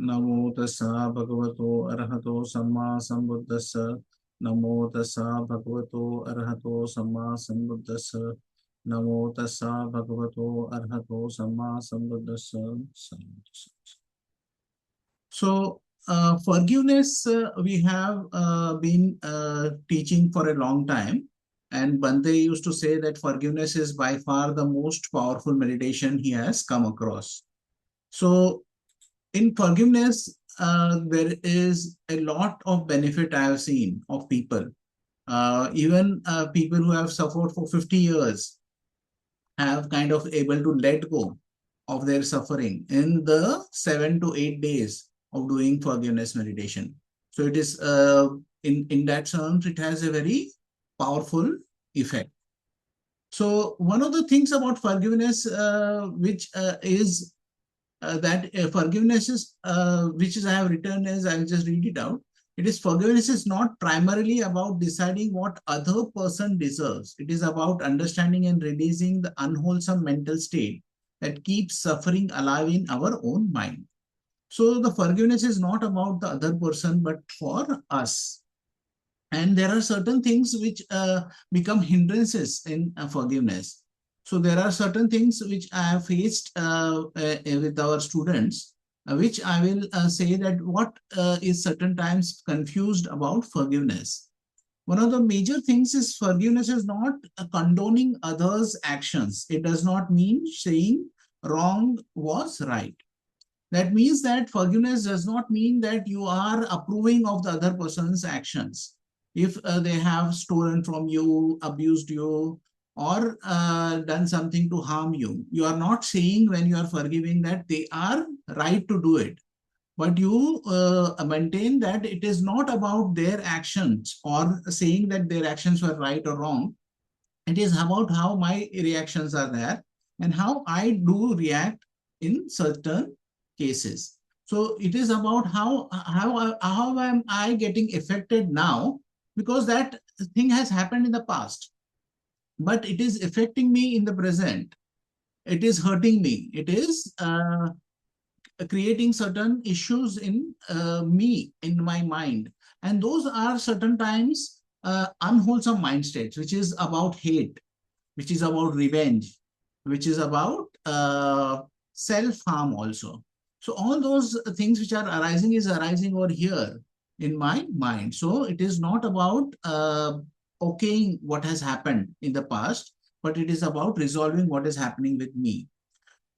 नमो तस्सा भगवतो अरहतो सम्मा सम्बुद्धस्स नमो तस्सा भगवतो अरहतो सम्मा सम्बुद्धस्स नमो तस्सा भगवतो अरहतो सम्मा सम्बुद्धस्स. So, forgiveness we have been teaching for a long time. And Bhante used to say that forgiveness is by far the most powerful meditation he has come across. So, in forgiveness, there is a lot of benefit I have seen of people. Even people who have suffered for 50 years have kind of able to let go of their suffering in the 7 to 8 days of doing forgiveness meditation. So it is in that sense, it has a very powerful effect. So one of the things about forgiveness, which is that forgiveness is, which is I have written as I'll just read it out. It is forgiveness is not primarily about deciding what other person deserves. It is about understanding and releasing the unwholesome mental state that keeps suffering alive in our own mind. So the forgiveness is not about the other person, but for us. And there are certain things which become hindrances in forgiveness. So there are certain things which I have faced with our students, which I will say that what is certain times confused about forgiveness. One of the major things is forgiveness is not condoning others' actions. It does not mean saying wrong was right. That means that forgiveness does not mean that you are approving of the other person's actions. If they have stolen from you, abused you, or done something to harm you, you are not saying when you are forgiving that they are right to do it. But you maintain that it is not about their actions or saying that their actions were right or wrong. It is about how my reactions are there and how I do react in certain cases. So it is about how am I getting affected now, because that thing has happened in the past, but it is affecting me in the present. It is hurting me. It is creating certain issues in me, in my mind. And those are certain times unwholesome mind states, which is about hate, which is about revenge, which is about self-harm also. So all those things which are arising is arising over here in my mind. So it is not about okaying what has happened in the past, but it is about resolving what is happening with me.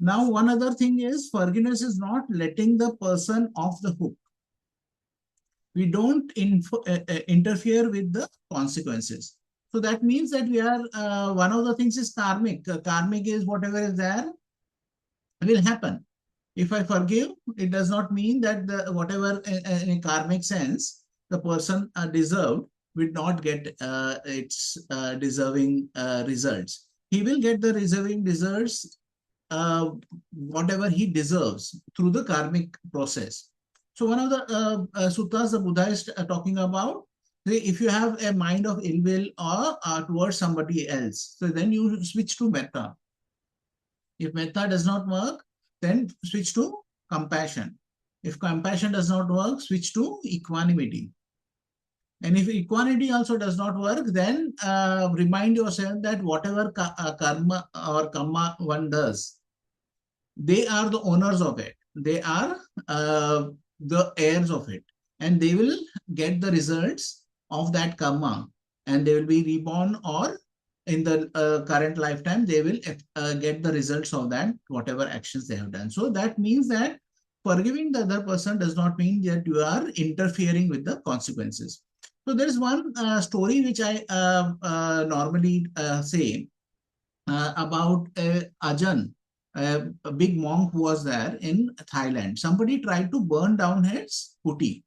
Now, one other thing is forgiveness is not letting the person off the hook. We don't interfere with the consequences. So that means that we are, one of the things is karmic. Karmic is whatever is there will happen. If I forgive, it does not mean that the whatever in a karmic sense the person deserved will not get its deserving results. He will get the deserving results whatever he deserves through the karmic process. So one of the suttas the Buddha is talking about, if you have a mind of ill will or towards somebody else, so then you switch to metta. If metta does not work, then switch to compassion. If compassion does not work, switch to equanimity. And if equanimity also does not work, then remind yourself that whatever karma or karma one does, they are the owners of it. They are the heirs of it. And they will get the results of that karma. And they will be reborn, or in the current lifetime, they will get the results of that, whatever actions they have done. So that means that forgiving the other person does not mean that you are interfering with the consequences. So there is one story which I normally say about Ajahn, a big monk who was there in Thailand. Somebody tried to burn down his kuti.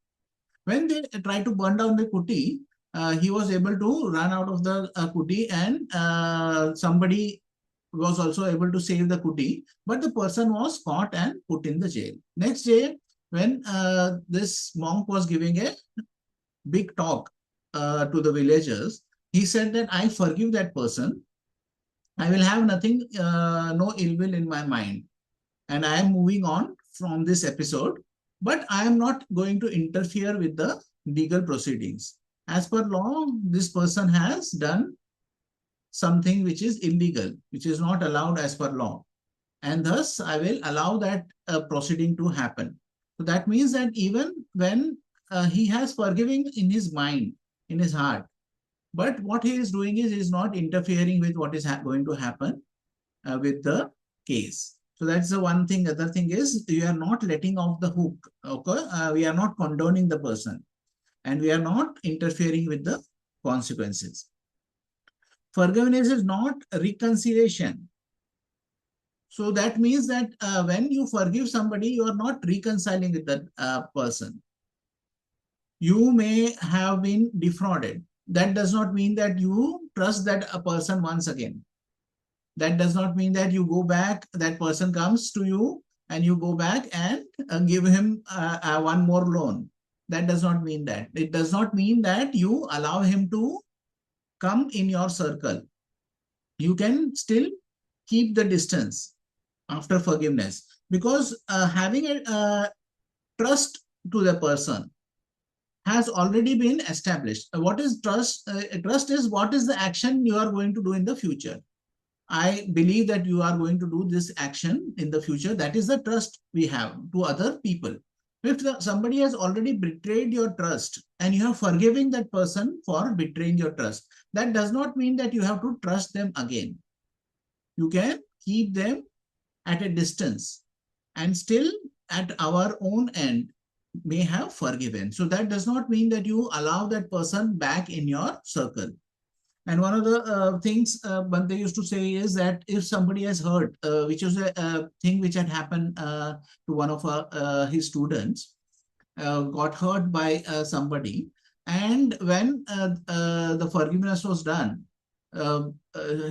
When they tried to burn down the kuti, he was able to run out of the kuti, and somebody was also able to save the kuti, but the person was caught and put in the jail. Next day, when this monk was giving a big talk to the villagers, he said that I forgive that person. I will have nothing, no ill will in my mind. And I am moving on from this episode. but I am not going to interfere with the legal proceedings. As per law, this person has done something which is illegal, which is not allowed as per law. And thus, I will allow that proceeding to happen. So that means that even when he has forgiving in his mind, in his heart, but what he is doing is he is not interfering with what is going to happen with the case. So that's the one thing. Other thing is you are not letting off the hook. Okay, we are not condoning the person, and we are not interfering with the consequences. Forgiveness is not reconciliation. So that means that when you forgive somebody, you are not reconciling with that person. You may have been defrauded. That does not mean that you trust that a person once again. That does not mean that you go back, that person comes to you and you go back and give him one more loan. That does not mean that. It does not mean that you allow him to come in your circle. You can still keep the distance after forgiveness, because having a trust to the person has already been established. What is trust? Trust is what is the action you are going to do in the future. I believe that you are going to do this action in the future. That is the trust we have to other people. If somebody has already betrayed your trust and you are forgiving that person for betraying your trust, that does not mean that you have to trust them again. You can keep them at a distance and still at our own end may have forgiven. So that does not mean that you allow that person back in your circle. And one of the things Bhante used to say is that if somebody has hurt, which is a thing which had happened to one of his students, got hurt by somebody, and when the forgiveness was done,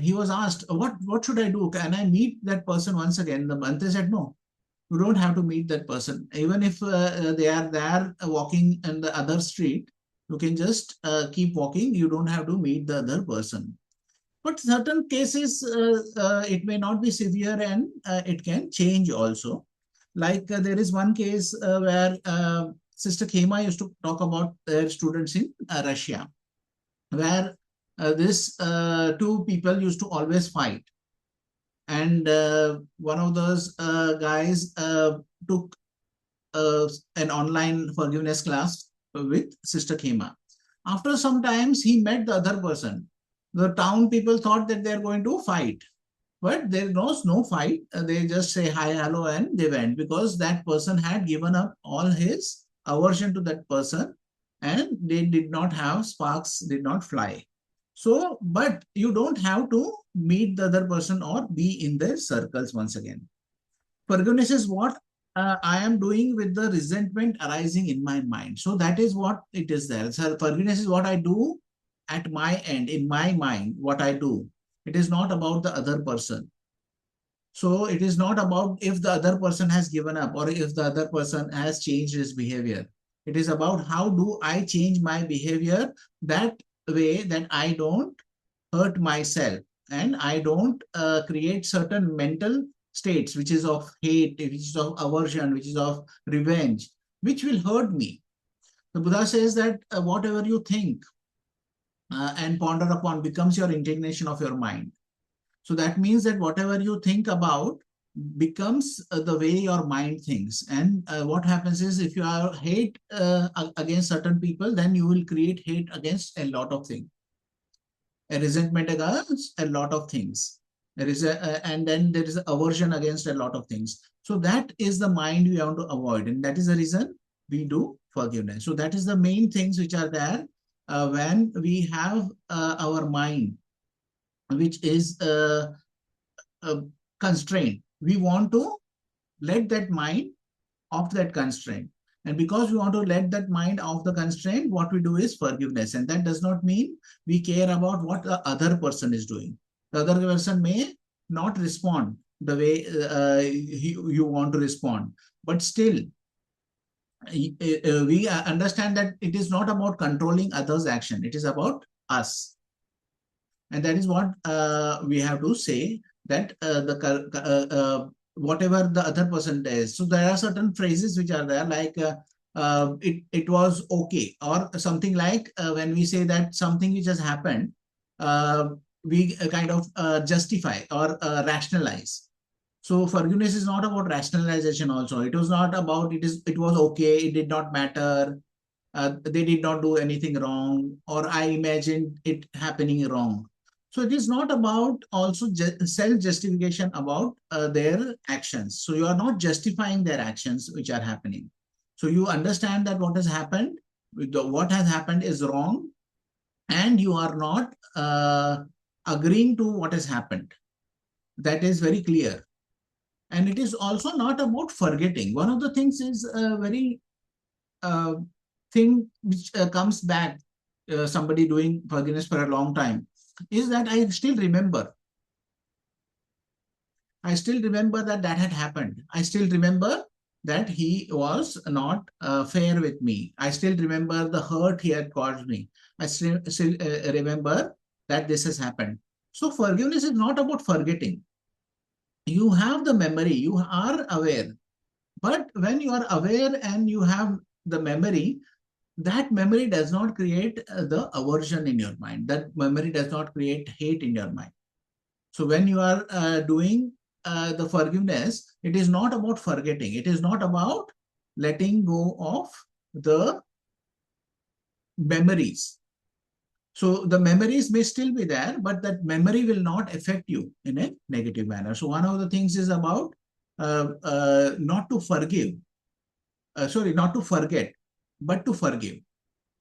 he was asked, what should I do? Can I meet that person once again? The Bhante said, no, you don't have to meet that person. Even if they are there walking in the other street, you can just keep walking. You don't have to meet the other person. But certain cases, it may not be severe and it can change also. Like there is one case where Sister Khema used to talk about their students in Russia, where this two people used to always fight. And one of those guys took an online forgiveness class with Sister Khema. After some times, he met the other person. The town people thought that they're going to fight, but there was no fight. They just say hi, hello, and they went, because that person had given up all his aversion to that person, and they did not have sparks, did not fly. So, but you don't have to meet the other person or be in their circles once again. Forgiveness is what I am doing with the resentment arising in my mind. So that is what it is there. So forgiveness is what I do at my end, in my mind, what I do. It is not about the other person. So it is not about if the other person has given up or if the other person has changed his behavior. It is about how do I change my behavior that way that I don't hurt myself and I don't create certain mental states, which is of hate, which is of aversion, which is of revenge, which will hurt me. The Buddha says that whatever you think and ponder upon becomes your indignation of your mind. So that means that whatever you think about becomes the way your mind thinks. And what happens is if you are hate against certain people, then you will create hate against a lot of things. A resentment against a lot of things. There is and then there is aversion against a lot of things. So that is the mind we want to avoid. And that is the reason we do forgiveness. So that is the main things which are there when we have our mind, which is constraint. We want to let that mind off that constraint. And because we want to let that mind off the constraint, what we do is forgiveness. And that does not mean we care about what the other person is doing. The other person may not respond the way you want to respond. But still, we understand that it is not about controlling others' action. It is about us. And that is what we have to say, that whatever the other person does. So there are certain phrases which are there, like it was okay, or something like when we say that something which has happened, uh, we kind of justify or rationalize. So forgiveness is not about rationalization also. It was not about it was okay, it did not matter, they did not do anything wrong, or I imagined it happening wrong. So it is not about also self-justification about their actions. So you are not justifying their actions which are happening. So you understand that what has happened, what has happened is wrong, and you are not agreeing to what has happened. That is very clear. And it is also not about forgetting. One of the things is a very uh, thing which comes back, somebody doing forgiveness for a long time, is that I still remember that that had happened. I still remember that he was not fair with me. I still remember the hurt he had caused me. I still remember that this has happened. So forgiveness is not about forgetting. You have the memory, you are aware. But when you are aware and you have the memory, that memory does not create the aversion in your mind. That memory does not create hate in your mind. So when you are doing the forgiveness, it is not about forgetting. It is not about letting go of the memories. So the memories may still be there, but that memory will not affect you in a negative manner. So one of the things is about not to forgive, not to forget, but to forgive.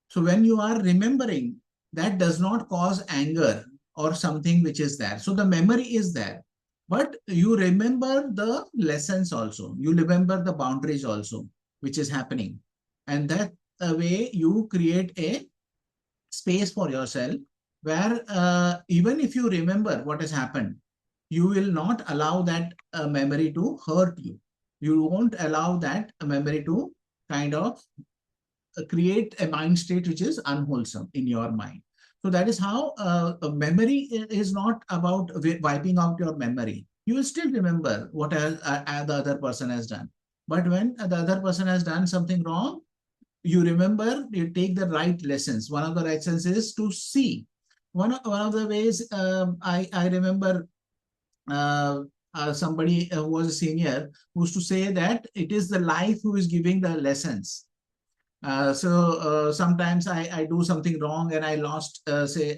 So when you are remembering, that does not cause anger or something which is there. So the memory is there, but you remember the lessons also. You remember the boundaries also, which is happening. And that way you create a space for yourself where even if you remember what has happened, you will not allow that memory to hurt you. You won't allow that memory to kind of create a mind state which is unwholesome in your mind. So that is how memory is not about wiping out your memory. You will still remember what the other person has done. But when the other person has done something wrong, you remember, you take the right lessons. One of the lessons is to see. One of the ways I remember somebody who was a senior who used to say that it is the life who is giving the lessons. Sometimes I do something wrong and I lost, say,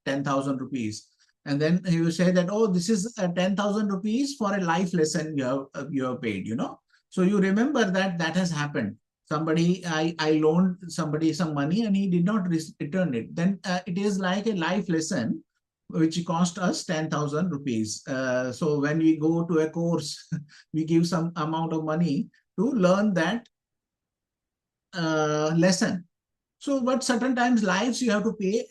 10,000 rupees. And then he will say that, oh, this is 10,000 rupees for a life lesson you have paid, you know. So you remember that that has happened. I loaned somebody some money and he did not return it. Then it is like a life lesson which cost us 10,000 rupees. So when we go to a course, we give some amount of money to learn that lesson. So, but certain times lives you have to pay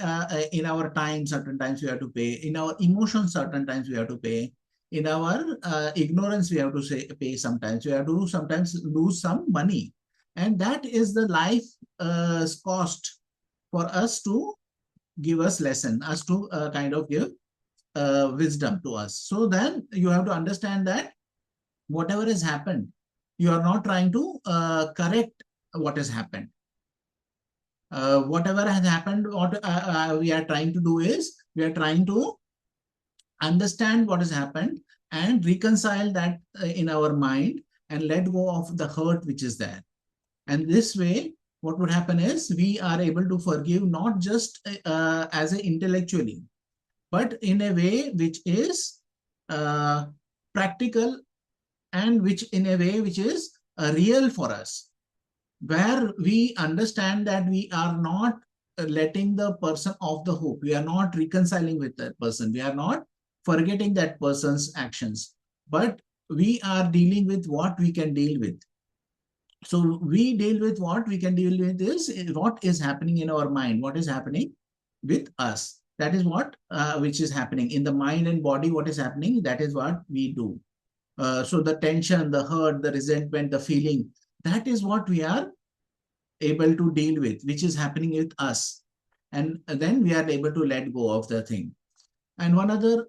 in our time, certain times we have to pay, in our emotions, certain times we have to pay, in our ignorance, we have to pay sometimes, we have to sometimes lose some money. And that is the life cost for us to give us lesson, us to kind of give wisdom to us. So then you have to understand that whatever has happened, you are not trying to correct what has happened. Whatever has happened, what we are trying to do is we are trying to understand what has happened and reconcile that in our mind and let go of the hurt which is there. And this way, what would happen is we are able to forgive not just as a intellectually, but in a way which is practical and which in a way which is real for us, where we understand that we are not letting the person off the hook. We are not reconciling with that person. We are not forgetting that person's actions, but we are dealing with what we can deal with. So we deal with what we can deal with is what is happening in our mind, what is happening with us. That is what which is happening in the mind and body. What is happening? That is what we do. So the tension, the hurt, the resentment, the feeling, that is what we are able to deal with, which is happening with us. And then we are able to let go of the thing. And one other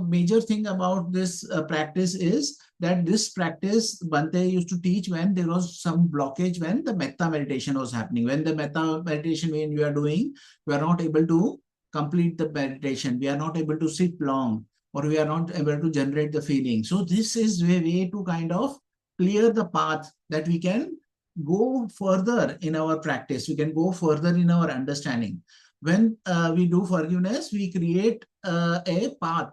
major thing about this practice is that this practice Bhante used to teach when there was some blockage, when the Metta meditation was happening. When the Metta meditation, when we are doing, we are not able to complete the meditation. We are not able to sit long, or we are not able to generate the feeling. So this is way to kind of clear the path that we can go further in our practice. We can go further in our understanding. When we do forgiveness, we create a path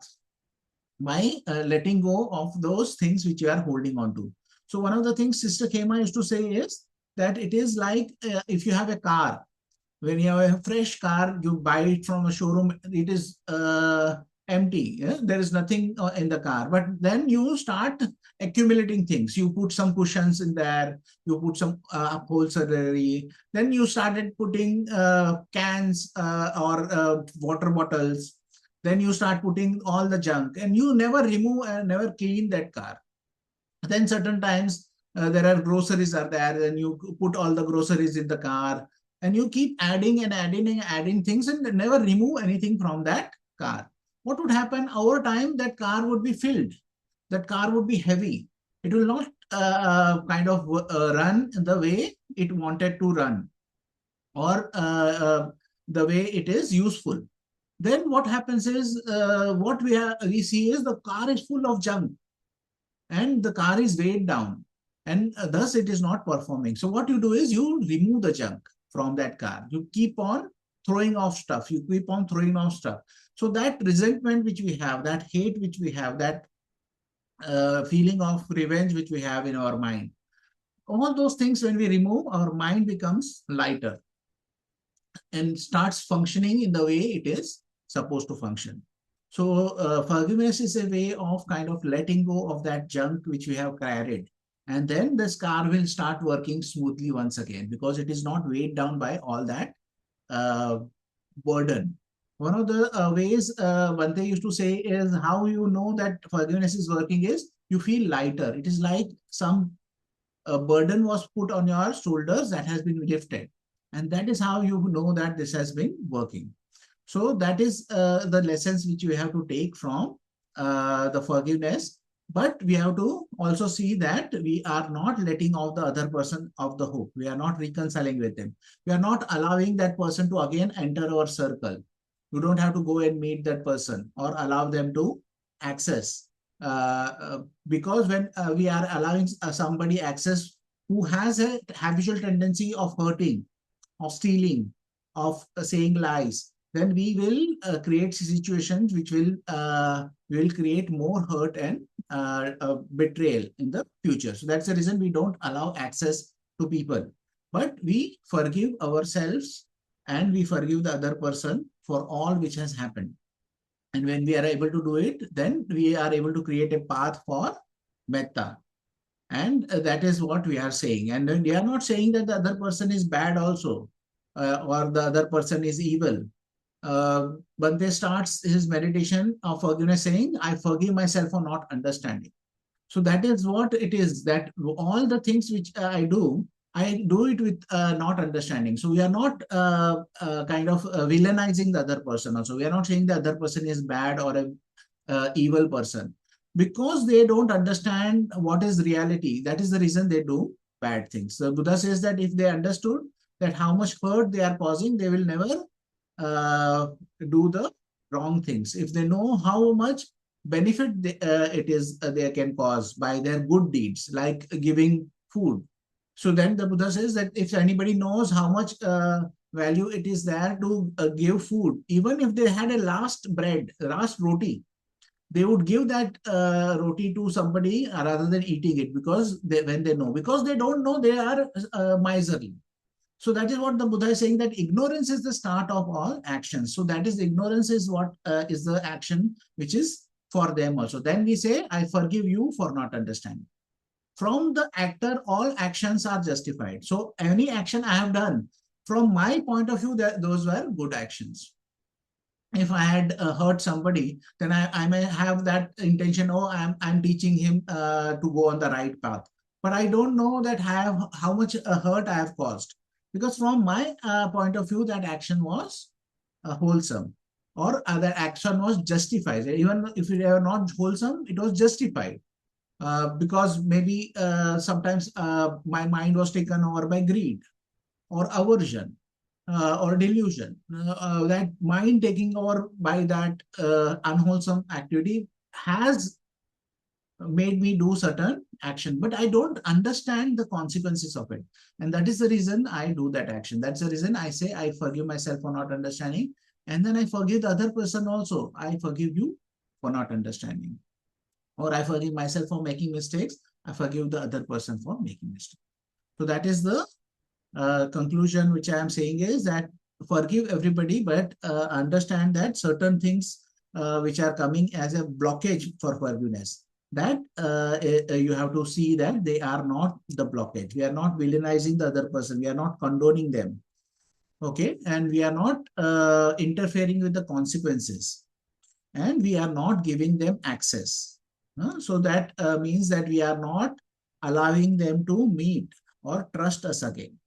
by letting go of those things which you are holding on to. So one of the things Sister Khema used to say is that it is like if you have a car. When you have a fresh car, you buy it from a showroom, it is empty. Yeah? There is nothing in the car. But then you start accumulating things. You put some cushions in there, you put some upholstery. Then you started putting cans or water bottles. Then you start putting all the junk, and you never remove and never clean that car. Then certain times there are groceries are there, and you put all the groceries in the car, and you keep adding and adding things and never remove anything from that car. What would happen over time? That car would be filled. That car would be heavy. It will not kind of run the way it wanted to run, or the way it is useful. Then what happens is what we see is the car is full of junk, and the car is weighed down, and thus it is not performing. So what you do is you remove the junk from that car. You keep on throwing off stuff. You keep on throwing off stuff. So that resentment which we have, that hate which we have, that feeling of revenge which we have in our mind, all those things, when we remove, our mind becomes lighter and starts functioning in the way it is supposed to function. So forgiveness is a way of kind of letting go of that junk which we have carried. And then this car will start working smoothly once again, because it is not weighed down by all that burden. One of the ways Bhante used to say is how you know that forgiveness is working is you feel lighter. It is like some burden was put on your shoulders that has been lifted. And that is how you know that this has been working. So that is the lessons which we have to take from the forgiveness. But we have to also see that we are not letting off the other person off the hook. We are not reconciling with them. We are not allowing that person to again enter our circle. You don't have to go and meet that person or allow them to access. Because when we are allowing somebody access who has a habitual tendency of hurting, of stealing, of saying lies, then we will create situations which will create more hurt and betrayal in the future. So that's the reason we don't allow access to people. But we forgive ourselves and we forgive the other person for all which has happened. And when we are able to do it, then we are able to create a path for metta. And that is what we are saying. And we are not saying that the other person is bad also, or the other person is evil. Bhante starts his meditation of forgiveness saying, I forgive myself for not understanding. So that is what it is, that all the things which I do it with not understanding. So we are not kind of villainizing the other person also. We are not saying the other person is bad or a evil person. Because they don't understand what is reality, that is the reason they do bad things. So Buddha says that if they understood that how much hurt they are causing, they will never do the wrong things. If they know how much benefit they can cause by their good deeds, like giving food. So then the Buddha says that if anybody knows how much value it is there to give food, even if they had a last bread, last roti, they would give that roti to somebody rather than eating it, because when they know, because they don't know, they are miserly. So that is what the Buddha is saying, that ignorance is the start of all actions. So that is, ignorance is what is the action which is for them also. Then we say, I forgive you for not understanding. From the actor, all actions are justified. So any action I have done, from my point of view, that those were good actions. If I had hurt somebody, then I may have that intention, oh, I'm teaching him to go on the right path. But I don't know that how much hurt I have caused. Because from my point of view, that action was wholesome, or that action was justified. Even if it were not wholesome, it was justified. because maybe sometimes my mind was taken over by greed or aversion or delusion. That mind taking over by that unwholesome activity has made me do certain action, but I don't understand the consequences of it. And that is the reason I do that action. That's the reason I say I forgive myself for not understanding. And then I forgive the other person also. I forgive you for not understanding. Or I forgive myself for making mistakes. I forgive the other person for making mistakes. So that is the conclusion which I am saying is that forgive everybody, but understand that certain things which are coming as a blockage for forgiveness, that you have to see that they are not the blockage. We are not villainizing the other person. We are not condoning them. Okay. And we are not interfering with the consequences. And we are not giving them access. So that means that we are not allowing them to meet or trust us again.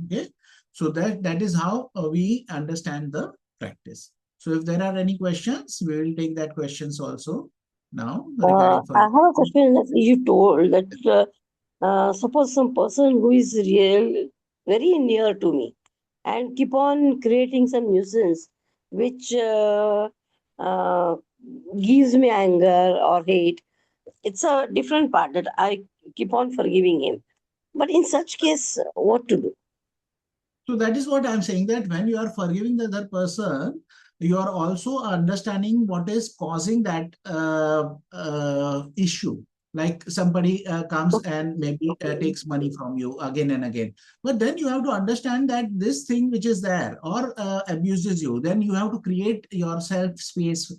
Okay. So that is how we understand the practice. So if there are any questions, we will take that questions also now regarding I for. have a question that you told that suppose some person who is real, very near to me, and keep on creating some nuisance which uh, gives me anger or hate. It's a different part that I keep on forgiving him. But in such case, what to do? So that is what I'm saying, that when you are forgiving the other person, you are also understanding what is causing that issue. Like somebody comes and maybe Okay. takes money from you again and again. But then you have to understand that this thing which is there or abuses you, then you have to create yourself space.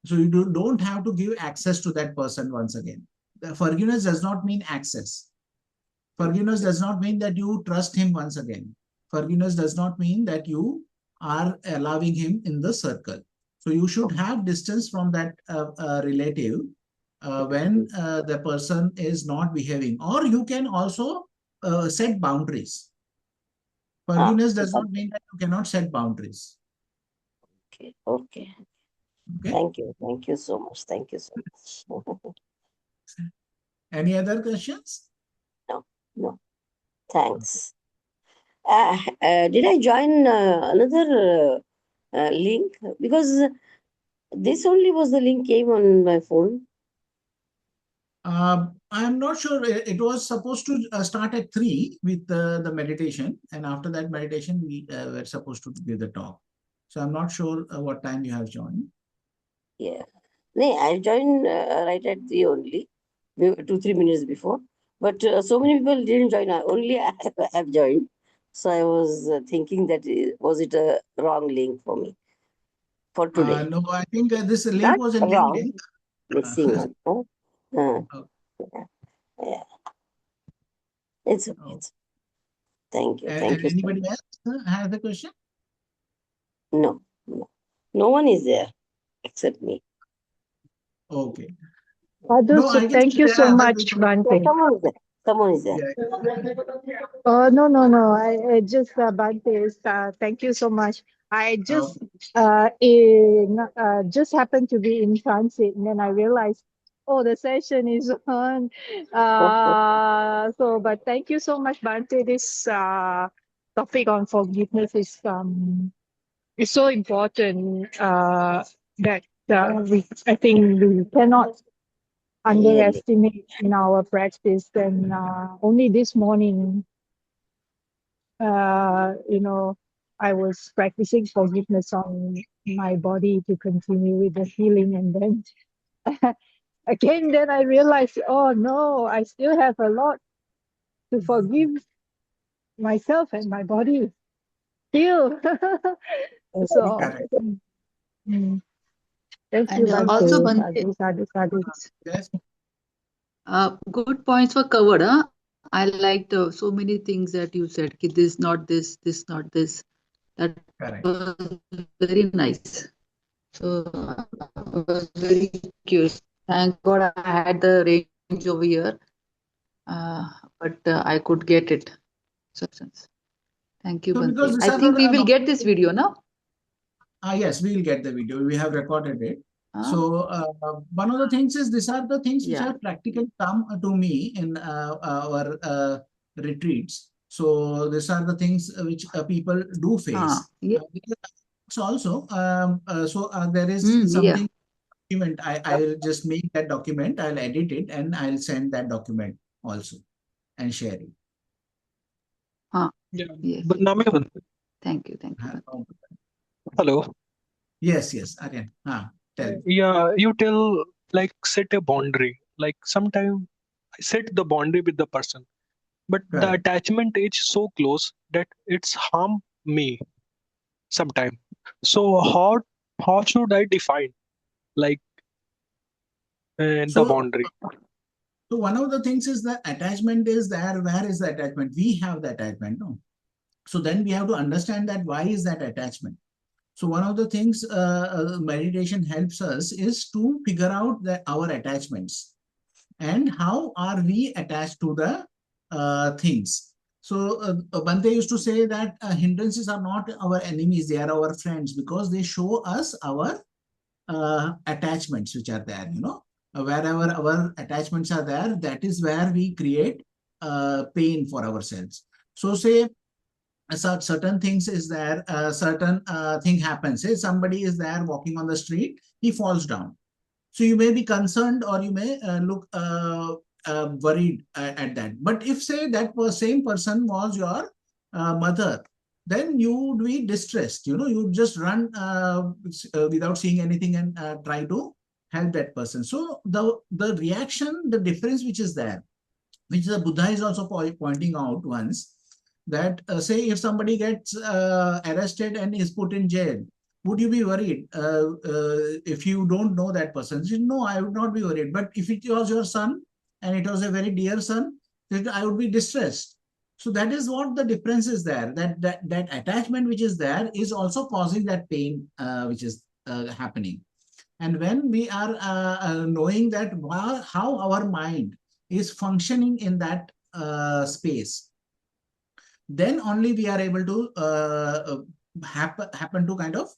So you don't have to give access to that person once again. The forgiveness does not mean access. Forgiveness does not mean that you trust him once again. Forgiveness does not mean that you are allowing him in the circle. So you should have distance from that relative when the person is not behaving. Or you can also set boundaries. Ah, Forgiveness does not mean that you cannot set boundaries. okay, okay. Okay. Thank you. Thank you so much. Thank you so much. Any other questions? No, no. Thanks. Did I join another link? Because this only was the link came on my phone. I'm not sure. It was supposed to start at 3 with the meditation, and after that meditation, we were supposed to give the talk. So I'm not sure what time you have joined. Yeah. No, I joined right at the only 2 3 minutes before. But so many people didn't join. Only I have joined. So I was thinking that was it a wrong link for me for today? No, I think this link Not was a new wrong, link. missing one. Huh? Oh, Yeah, yeah. It's okay. oh. Thank you. And Thank you so anybody much. else has a question? No, no. No one is there except me. Okay. No, Others, I guess thank you there so are other much, people. Yeah, Bhante. someone is there. Someone is there. Yeah. No, no, no. I just Bhante, thank you so much. I Oh, just happened to be in transit, and then I realized, oh, the session is on. But thank you so much, Bhante. This topic on forgiveness is so important. That I think we cannot Really. underestimate in our practice. And only this morning, I was practicing forgiveness on my body to continue with the healing. And then again, then I realized, oh no, I still have a lot to forgive myself and my body still. So, correct. mm, thank you, And also, Bhante. Bhante, Sadhu, sadhu, sadhu. Yes, good points were covered. Huh? I liked so many things that you said. Ki this, not this, this, not this. That was correct. very nice. So I was very curious. Thank God I had the range over here, but I could get it. Substance. Thank you, Bhante. I So think we because will these get are this video now. yes, we will get the video. We have recorded it. So one of the things is these are the things which Yeah. are practically come to me in our retreats. So these are the things which people do face. Yeah. Also, there is Yeah. something document. I'll just make that document. I'll edit it and I'll send that document also and share it. Yeah. Yes. But Name, Thank you. Thank you. Bhante. hello. Yes, Aryan. Tell me. Yeah, you tell like set a boundary. Like sometimes I set the boundary with the person, but the Correct. attachment is so close that it's harm me sometime. So how should I define like the So, boundary? so one of the things is that attachment is there. Where is the attachment? We have the attachment, no? So then we have to understand that why is that attachment? So one of the things meditation helps us is to figure out that our attachments and how are we attached to the things. So Bhante used to say that hindrances are not our enemies, they are our friends because they show us our attachments which are there, wherever our attachments are there, that is where we create pain for ourselves. So say certain things is there, certain thing happens. Say somebody is there walking on the street, he falls down. So you may be concerned or you may look worried at that. But if say that same person was your mother, then you would be distressed. You just run without seeing anything and try to help that person. So the reaction, the difference which is there, which the Buddha is also pointing out once, that say if somebody gets arrested and is put in jail, would you be worried if you don't know that person? You say, no, I would not be worried. But if it was your son and it was a very dear son, then I would be distressed. So that is what the difference is there. That attachment which is there is also causing that pain which is happening. And when we are knowing that how our mind is functioning in that space, then only we are able to happen to kind of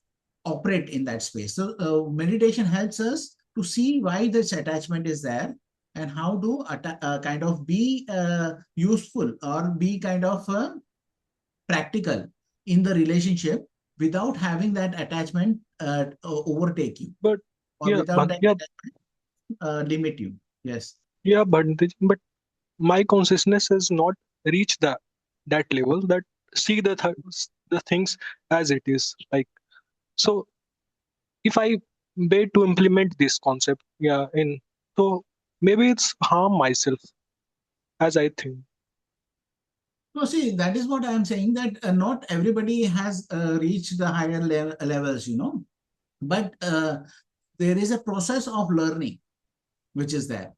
operate in that space. So meditation helps us to see why this attachment is there and how to kind of be useful or be kind of practical in the relationship without having that attachment overtake you, But or yeah, without but that yeah, limit you. Yes. yeah, but my consciousness has not reached that level that see the things as it is. Like so, if I wait to implement this concept, yeah, in so maybe it's harm myself as I think. No, see, that is what I am saying, that not everybody has reached the higher levels, but there is a process of learning which is there.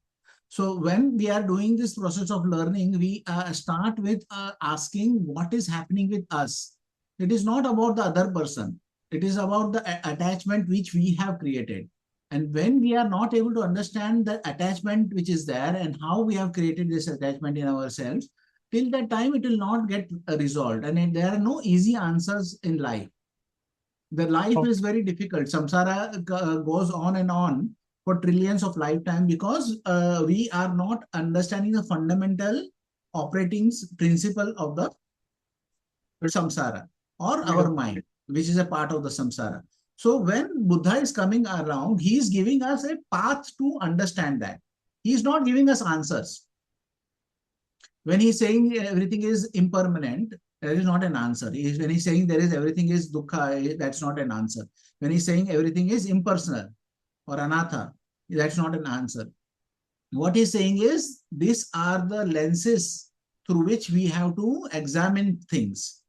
So when we are doing this process of learning, we start with asking what is happening with us. It is not about the other person. It is about the attachment which we have created. And when we are not able to understand the attachment which is there and how we have created this attachment in ourselves, till that time it will not get resolved. And there are no easy answers in life. The life is very difficult. Samsara goes on and on for trillions of lifetime because we are not understanding the fundamental operating principle of the samsara or our mind, which is a part of the samsara. So when Buddha is coming around, he is giving us a path to understand that. He is not giving us answers. When he's saying everything is impermanent, that is not an answer. When he's saying there is everything is dukkha, that's not an answer. When he's saying everything is impersonal or anatha, that's not an answer. What he's saying is these are the lenses through which we have to examine things.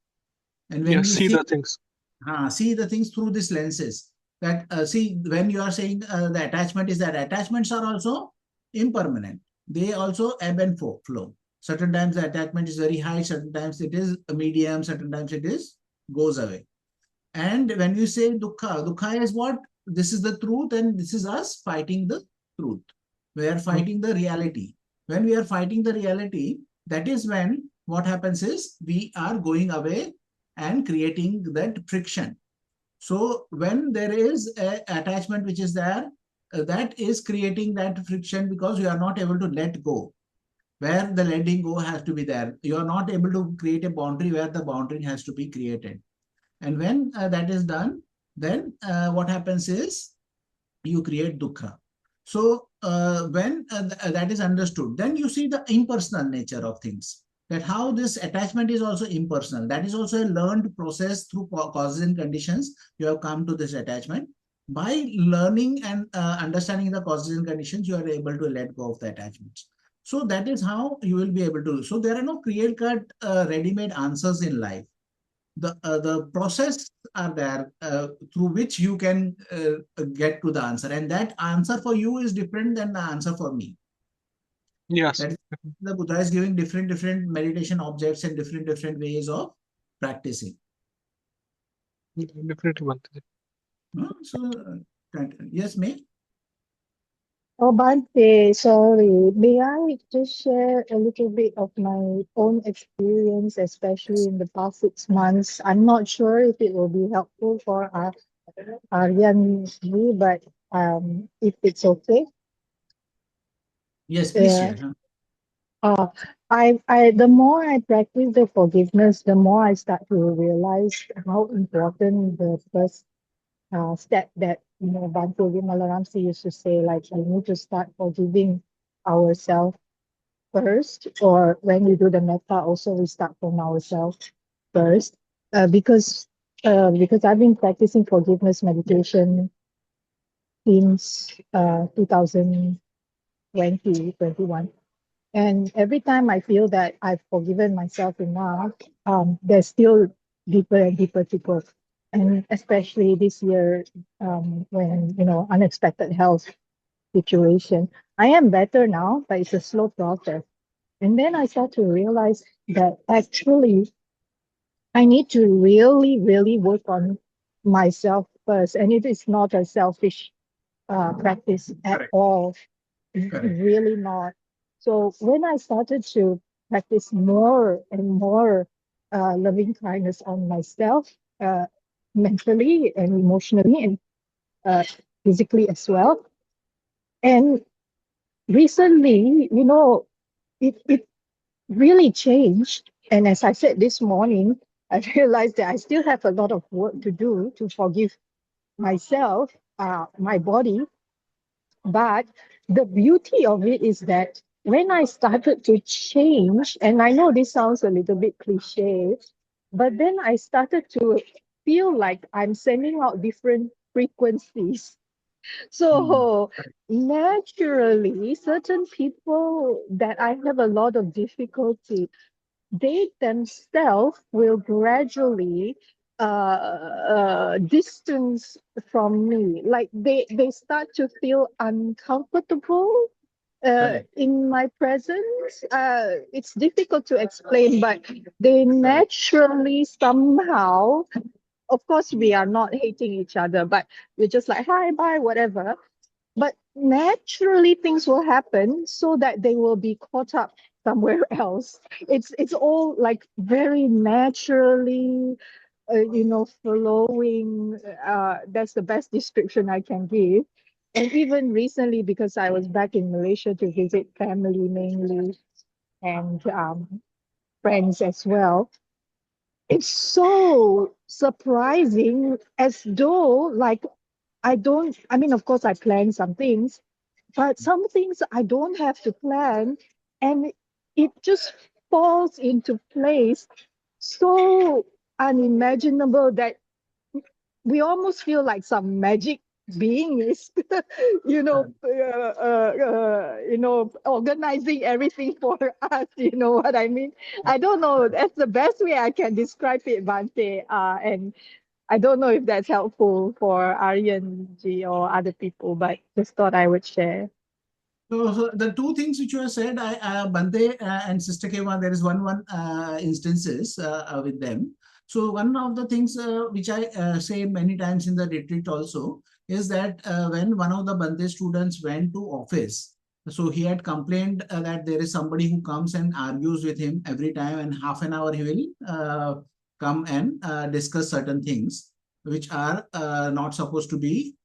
And when we See the things. see the things through these lenses, that see, when you are saying the attachment is that attachments are also impermanent. They also ebb and flow. Certain times the attachment is very high, certain times it is a medium, certain times it is goes away. And when you say dukkha, dukkha is what? This is the truth and this is us fighting the truth. We are fighting the reality. When we are fighting the reality, that is when what happens is we are going away and creating that friction. So when there is an attachment which is there, that is creating that friction because you are not able to let go. Where the letting go has to be there. You are not able to create a boundary where the boundary has to be created. And when that is done, then what happens is you create dukkha. So when that is understood, then you see the impersonal nature of things. That how this attachment is also impersonal. That is also a learned process through causes and conditions. You have come to this attachment. By learning and understanding the causes and conditions, you are able to let go of the attachments. So that is how you will be able to. So there are no clear-cut, ready-made answers in life. The process are there through which you can get to the answer, and that answer for you is different than the answer for me. Yes. That is, the Buddha is giving different meditation objects and different ways of practicing. Definitely, Bhante. So yes, May. Oh, Bhante, sorry. May I just share a little bit of my own experience, especially in the past 6 months? I'm not sure if it will be helpful for Aryan, but if it's okay. Yes, please Yeah. share. The more I practice the forgiveness, the more I start to realize how important the first step that Bhante Vimalaramsi used to say, like we need to start forgiving ourselves first, or when we do the metta, also we start from ourselves first, because I've been practicing forgiveness meditation since 2021. And every time I feel that I've forgiven myself enough, there's still deeper and deeper to go. And especially this year, when, unexpected health situation, I am better now, but it's a slow process. And then I start to realize that actually I need to really, really work on myself first. And it is not a selfish practice at Correct. all. Correct. Really not. So when I started to practice more and more loving kindness on myself, mentally and emotionally and physically as well. And recently, it really changed. And as I said this morning, I realized that I still have a lot of work to do to forgive myself, my body. But the beauty of it is that when I started to change, and I know this sounds a little bit cliche, but then I started to feel like I'm sending out different frequencies. So naturally, certain people that I have a lot of difficulty, they themselves will gradually distance from me. Like they start to feel uncomfortable Correct. in my presence. It's difficult to explain, but they naturally somehow, of course, we are not hating each other, but we're just like, hi, bye, whatever. But naturally, things will happen so that they will be caught up somewhere else. It's all like very naturally, flowing. That's the best description I can give. And even recently, because I was back in Malaysia to visit family mainly and friends as well, it's so surprising, as though like I mean, of course, I plan some things, but some things I don't have to plan, and it just falls into place so unimaginable that we almost feel like some magic being is, organizing everything for us. You know what I mean? I don't know. That's the best way I can describe it, Bhante. And I don't know if that's helpful for Aryan G or other people, but just thought I would share. So the two things which you have said, Bhante and Sister Keva, there is one instances with them. So one of the things which I say many times in the retreat also is that when one of the Bhante students went to office, so he had complained that there is somebody who comes and argues with him every time, and half an hour he will come and discuss certain things. which are not supposed to be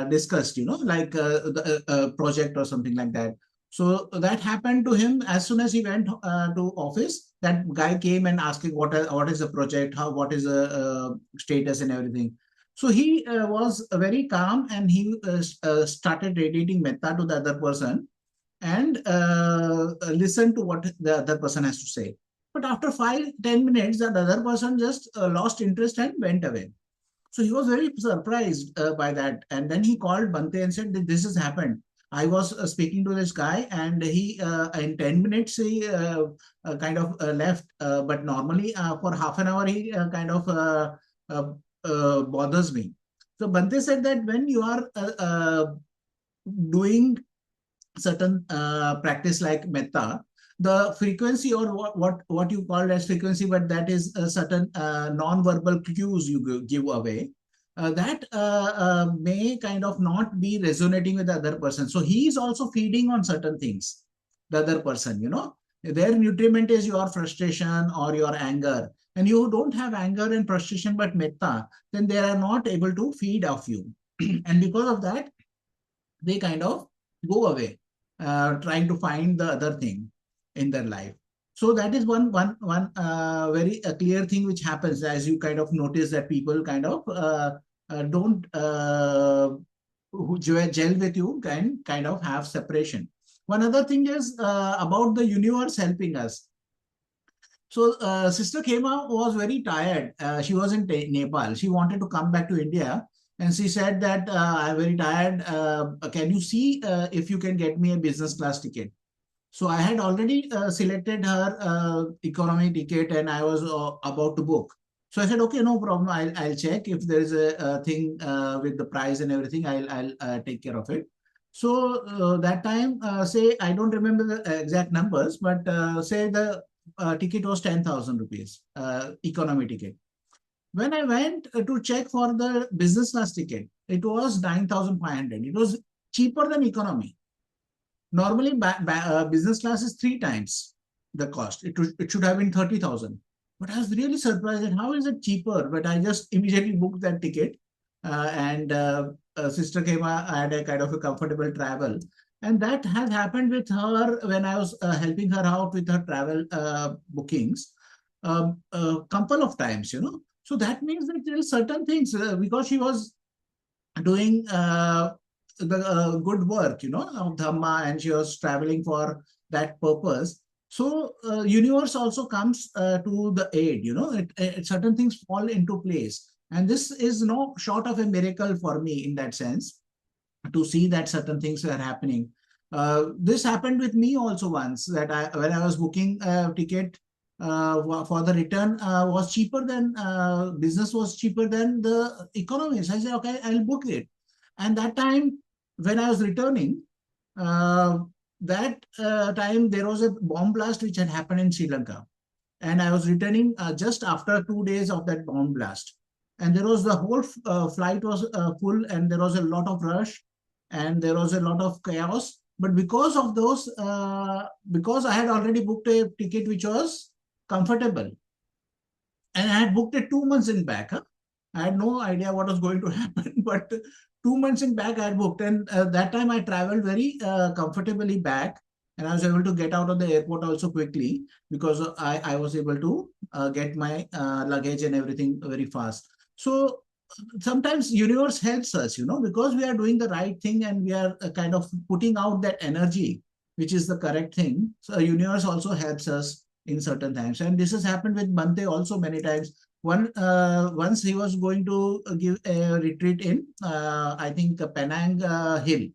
discussed, like the project or something like that. So that happened to him as soon as he went to office. That guy came and asking what is the project, what is the status and everything. So he was very calm, and he started radiating metta to the other person, and listen to what the other person has to say. But after 5-10 minutes, that other person just lost interest and went away. So he was very surprised by that. And then he called Bhante and said that this has happened. I was speaking to this guy, and he in 10 minutes he kind of left. But normally for half an hour he kind of bothers me. So Bhante said that when you are doing certain practice like metta, the frequency, or what you call as frequency, but that is a certain non-verbal cues you give away, that may kind of not be resonating with the other person. So he is also feeding on certain things, the other person, their nutriment is your frustration or your anger, and you don't have anger and frustration but metta, then they are not able to feed off you. And because of that, they kind of go away, trying to find the other thing in their life. So that is one very clear thing which happens as you kind of notice that people kind of don't who gel with you and kind of have separation. One other thing is about the universe helping us. So Sister Khema was very tired. She was in Nepal. She wanted to come back to India. And she said that I'm very tired. Can you see if you can get me a business class ticket? So I had already selected her economy ticket, and I was about to book. So I said, okay, no problem. I'll check if there is a thing with the price and everything. I'll take care of it. So that time, say I don't remember the exact numbers, but say the ticket was 10,000 rupees, economy ticket. When I went to check for the business class ticket, it was 9,500. It was cheaper than economy. Normally, business class is 3 times the cost. It should have been 30,000. But I was really surprised at how is it cheaper. But I just immediately booked that ticket, and Sister Khema had a kind of a comfortable travel. And that has happened with her when I was helping her out with her travel bookings a couple of times, So that means that there are certain things because she was doing the good work, of Dhamma, and she was traveling for that purpose. So universe also comes to the aid, certain things fall into place. And this is no short of a miracle for me in that sense, to see that certain things are happening. This happened with me also once, that when I was booking a ticket for the return was cheaper than business was cheaper than the economy. So I said, okay, I'll book it. And that time when I was returning, that time there was a bomb blast which had happened in Sri Lanka. And I was returning just after 2 days of that bomb blast. And there was the whole flight was full, and there was a lot of rush, and there was a lot of chaos. But because of those, because I had already booked a ticket which was comfortable, and I had booked it 2 months in back. I had no idea what was going to happen, but 2 months in back I had booked, and that time I traveled very comfortably back, and I was able to get out of the airport also quickly because I was able to get my luggage and everything very fast. So sometimes universe helps us, because we are doing the right thing and we are kind of putting out that energy, which is the correct thing. So universe also helps us in certain times. And this has happened with Bhante also many times. Once he was going to give a retreat in, I think, Penang Hill.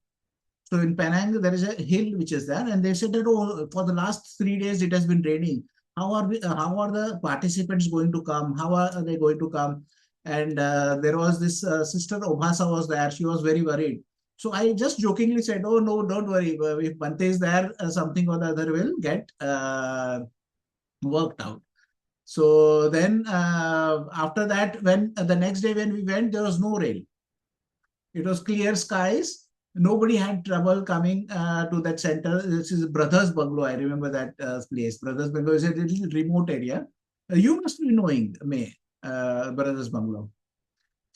So in Penang, there is a hill which is there, and they said that, oh, for the last 3 days it has been raining. How are the participants going to come? How are they going to come? And there was this sister Obhasa was there. She was very worried. So I just jokingly said, oh no, don't worry. If Bhante is there, something or the other will get worked out. So then after that, when the next day when we went, there was no rain. It was clear skies. Nobody had trouble coming to that center. This is Brothers Bungalow. I remember that place. Brothers Bungalow is a little remote area. You must be knowing, May, Brothers Bungalow.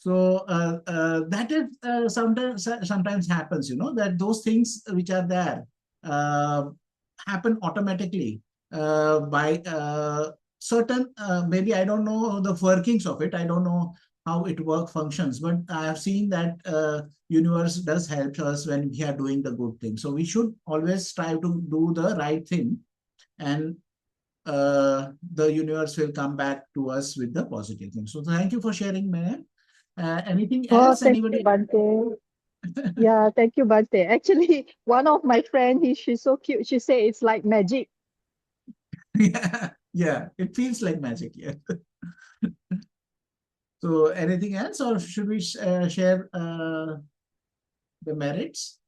So that is sometimes happens, that those things which are there happen automatically by certain, maybe I don't know the workings of it. I don't know how it functions, but I have seen that universe does help us when we are doing the good thing. So we should always strive to do the right thing, and the universe will come back to us with the positive thing. So thank you for sharing, man. Anything Oh, else? thank you, Anybody? Bhante. Yeah, thank you, Bhante. Actually, one of my friend, she's so cute. She say it's like magic. Yeah, yeah, it feels like magic. Yeah. So anything else, or should we share the merits?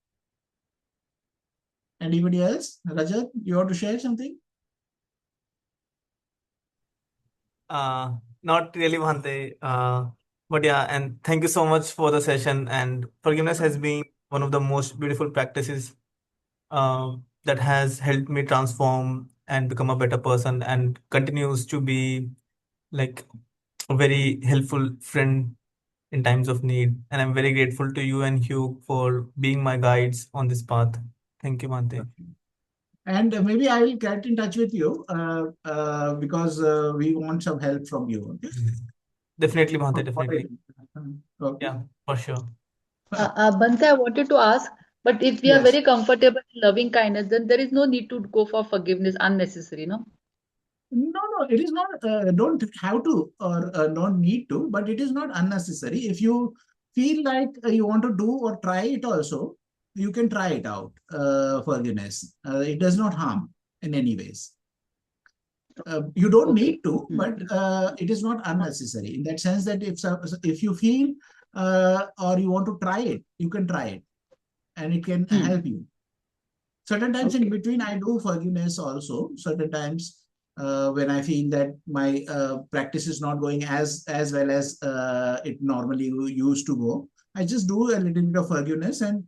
Anybody else? Rajat, you want to share something? Not really, Bhante. But yeah, and thank you so much for the session. And forgiveness has been one of the most beautiful practices that has helped me transform and become a better person, and continues to be like a very helpful friend in times of need. And I'm very grateful to you and Hugh for being my guides on this path. Thank you, Bhante. And maybe I will get in touch with you because we want some help from you. Okay? Definitely, Bhante, definitely. Okay. Yeah, for sure. Bhante, I wanted to ask, but if we are Yes. very comfortable in loving kindness, then there is no need to go for forgiveness unnecessary, no? No, no, it is not, don't have to or don't need to, but it is not unnecessary. If you feel like you want to do or try it also, you can try it out, forgiveness. It does not harm in any ways. You don't Okay. need to, but it is not unnecessary in that sense that if you feel or you want to try it, you can try it and it can help you. Certain times in Okay. between, I do forgiveness also. Certain times when I feel that my practice is not going as well as it normally used to go, I just do a little bit of forgiveness. And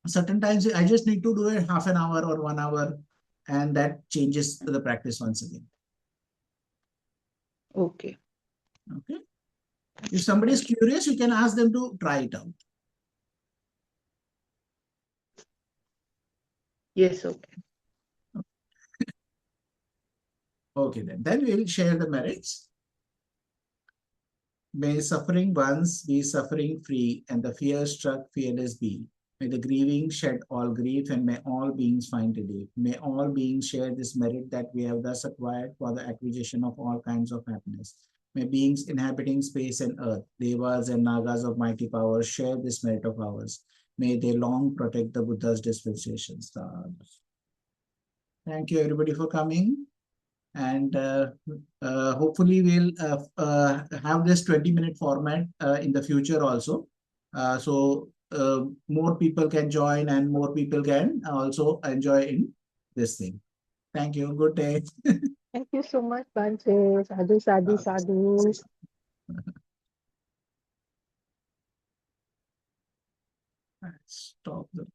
certain times I just need to do it half an hour or 1 hour, and that changes the practice once again. Okay. Okay. If somebody is curious, you can ask them to try it out. Yes, okay. Okay, then we'll share the merits. May suffering ones be suffering free, and the fear struck fearless be. May the grieving shed all grief, and may all beings find relief. May all beings share this merit that we have thus acquired for the acquisition of all kinds of happiness. May beings inhabiting space and earth, devas and nagas of mighty powers, share this merit of ours. May they long protect the Buddha's dispensations. Thank you, everybody, for coming. And hopefully we'll have this 20-minute format in the future also. So more people can join and more people can also enjoy in this thing. Thank you. Good day. Thank you so much, Bhante. Sadhu, sadhu, sadhu. Stop the